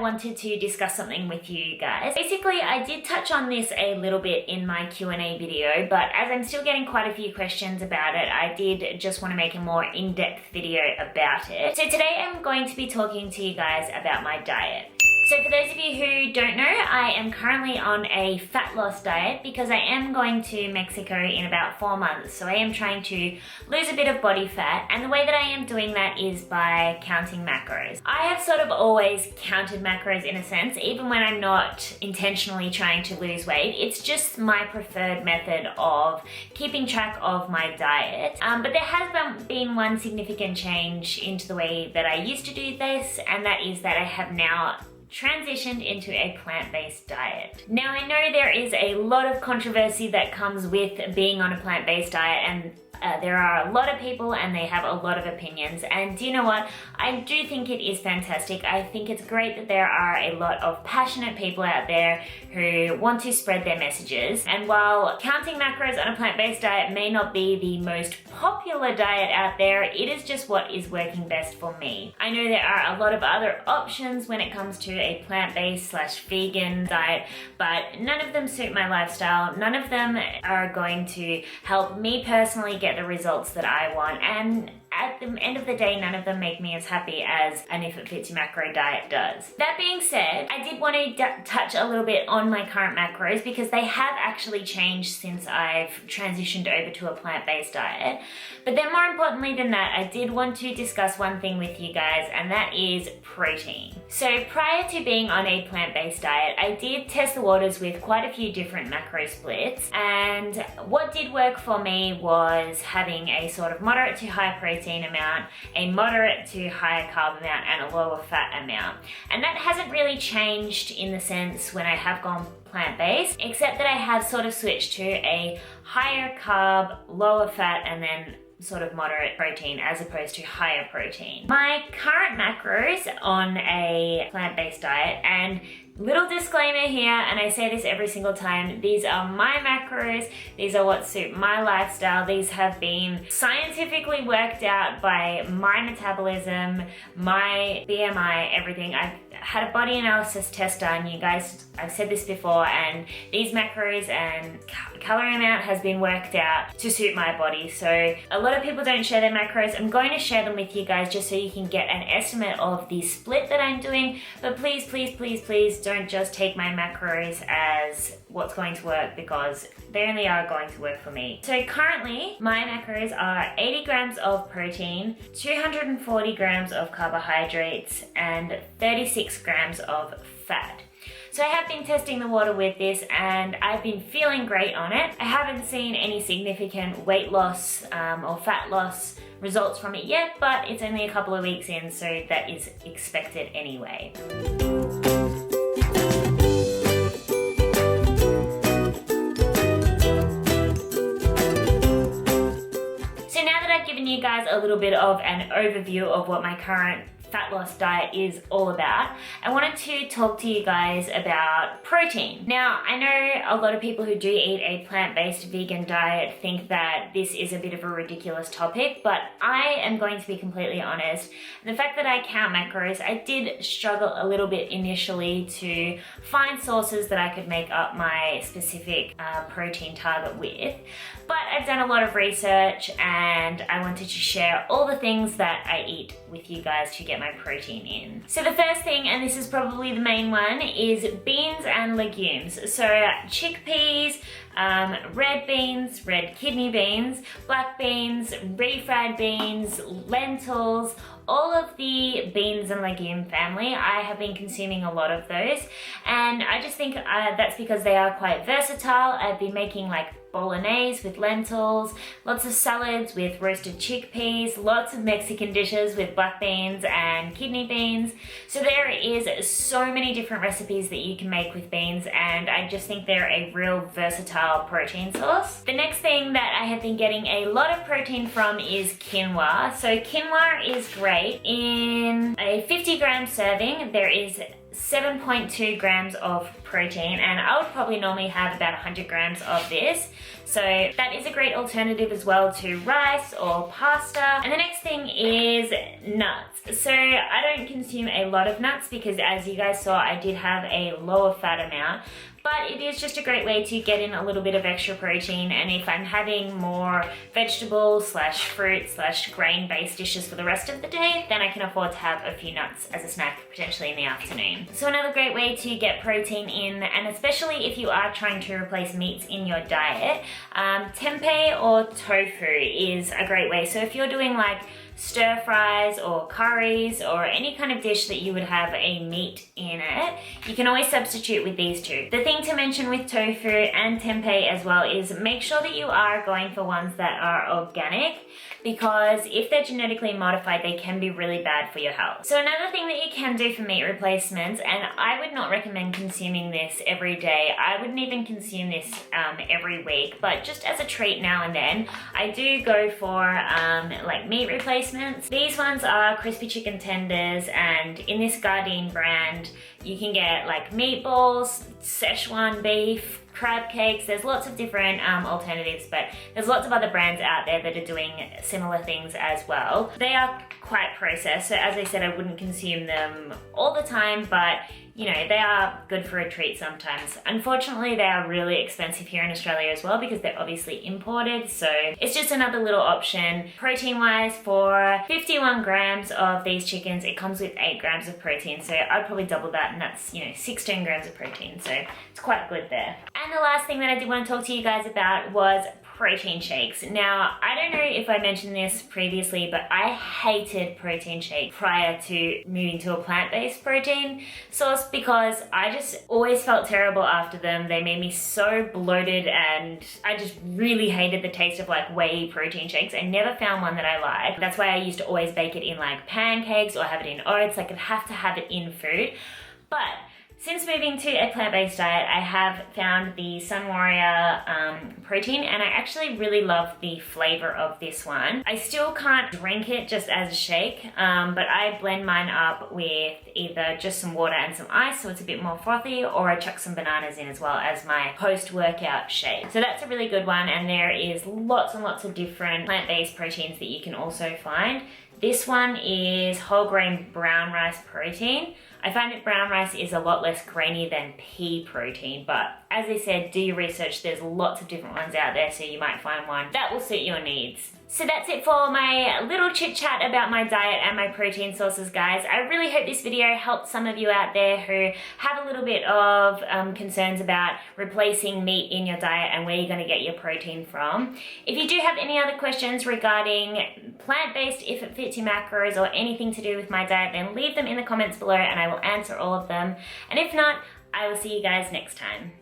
wanted to discuss something with you guys. Basically, I did touch on this a little bit in my Q&A video, but as I'm still getting quite a few questions about it, I did just want to make a more in-depth video about it. So today I'm going to be talking to you guys about my diet. So for those of you who don't know, I am currently on a fat loss diet because I am going to Mexico in about 4 months. So I am trying to lose a bit of body fat, and the way that I am doing that is by counting macros. I have sort of always counted macros in a sense, even when I'm not intentionally trying to lose weight. It's just my preferred method of keeping track of my diet. But there has been one significant change into the way that I used to do this, and that is that I have now transitioned into a plant-based diet. Now I know there is a lot of controversy that comes with being on a plant-based diet, and there are a lot of people and they have a lot of opinions, and do you know what? I do think it is fantastic. I think it's great that there are a lot of passionate people out there who want to spread their messages, and while counting macros on a plant-based diet may not be the most popular diet out there, it is just what is working best for me. I know there are a lot of other options when it comes to a plant-based / vegan diet, but none of them suit my lifestyle. None of them are going to help me personally get the results that I want, and at the end of the day, none of them make me as happy as an If It Fits Your Macro diet does. That being said, I did want to touch a little bit on my current macros because they have actually changed since I've transitioned over to a plant-based diet. But then more importantly than that, I did want to discuss one thing with you guys, and that is protein. So prior to being on a plant-based diet, I did test the waters with quite a few different macro splits, and what did work for me was having a sort of moderate to high protein amount, a moderate to high carb amount, and a lower fat amount. And that hasn't really changed in the sense when I have gone plant-based, except that I have sort of switched to a higher carb, lower fat, and then sort of moderate protein as opposed to higher protein. My current macros on a plant-based diet, and little disclaimer here, and I say this every single time, these are my macros, these are what suit my lifestyle, these have been scientifically worked out by my metabolism, my BMI, everything. I've had a body analysis test done, you guys, I've said this before, and these macros and calorie amount has been worked out to suit my body. So a lot of people don't share their macros. I'm going to share them with you guys just so you can get an estimate of the split that I'm doing, but please, please, please, please don't just take my macros as what's going to work, because they only are going to work for me. So currently my macros are 80 grams of protein, 240 grams of carbohydrates, and 36 grams of fat. So I have been testing the water with this, and I've been feeling great on it. I haven't seen any significant weight loss or fat loss results from it yet, but it's only a couple of weeks in, so that is expected anyway. So now that I've given you guys a little bit of an overview of what my current fat loss diet is all about, I wanted to talk to you guys about protein. Now, I know a lot of people who do eat a plant-based vegan diet think that this is a bit of a ridiculous topic, but I am going to be completely honest. The fact that I count macros, I did struggle a little bit initially to find sources that I could make up my specific protein target with, but I've done a lot of research and I wanted to share all the things that I eat with you guys to get my protein in. So the first thing, and this is probably the main one, is beans and legumes. So chickpeas, red beans, red kidney beans, black beans, refried beans, lentils, all of the beans and legume family. I have been consuming a lot of those, and I just think that's because they are quite versatile. I've been making like bolognese with lentils, lots of salads with roasted chickpeas, lots of Mexican dishes with black beans and kidney beans. So there is so many different recipes that you can make with beans, and I just think they're a real versatile protein source. The next thing that I have been getting a lot of protein from is quinoa. So quinoa is great. In a 50-gram serving, there is 7.2 grams of protein, and I would probably normally have about 100 grams of this. So that is a great alternative as well to rice or pasta. And the next thing is nuts. So I don't consume a lot of nuts because, as you guys saw, I did have a lower fat amount. But it is just a great way to get in a little bit of extra protein, and if I'm having more vegetables / fruit / grain based dishes for the rest of the day, then I can afford to have a few nuts as a snack potentially in the afternoon. So another great way to get protein in, and especially if you are trying to replace meats in your diet, tempeh or tofu is a great way. So if you're doing like stir fries or curries or any kind of dish that you would have a meat in it, you can always substitute with these two. The thing to mention with tofu and tempeh as well is make sure that you are going for ones that are organic, because if they're genetically modified, they can be really bad for your health. So another thing that you can do for meat replacements, and I would not recommend consuming this every day, I wouldn't even consume this every week, but just as a treat now and then, I do go for like meat replacements. These ones are crispy chicken tenders, and in this Gardein brand, you can get like meatballs, Szechuan beef, crab cakes. There's lots of different alternatives, but there's lots of other brands out there that are doing similar things as well. They are quite processed, so as I said, I wouldn't consume them all the time, but you know, they are good for a treat sometimes. Unfortunately, they are really expensive here in Australia as well because they're obviously imported, so it's just another little option. Protein-wise, for 51 grams of these chickens, it comes with 8 grams of protein, so I'd probably double that, and that's, you know, 16 grams of protein, so it's quite good there. And the last thing that I did want to talk to you guys about was protein shakes. Now, I don't know if I mentioned this previously, but I hated protein shakes prior to moving to a plant-based protein source because I just always felt terrible after them. They made me so bloated, and I just really hated the taste of like whey protein shakes. I never found one that I liked. That's why I used to always bake it in like pancakes or have it in oats. Like, I'd have to have it in food. But since moving to a plant-based diet, I have found the Sun Warrior protein, and I actually really love the flavor of this one. I still can't drink it just as a shake, but I blend mine up with either just some water and some ice so it's a bit more frothy, or I chuck some bananas in as well as my post-workout shake. So that's a really good one, and there is lots and lots of different plant-based proteins that you can also find. This one is whole grain brown rice protein. I find that brown rice is a lot less grainy than pea protein, but as I said, do your research. There's lots of different ones out there, so you might find one that will suit your needs. So that's it for my little chit chat about my diet and my protein sources, guys. I really hope this video helped some of you out there who have a little bit of concerns about replacing meat in your diet and where you're going to get your protein from. If you do have any other questions regarding plant-based, if it fits your macros, or anything to do with my diet, then leave them in the comments below and I will answer all of them. And if not, I will see you guys next time.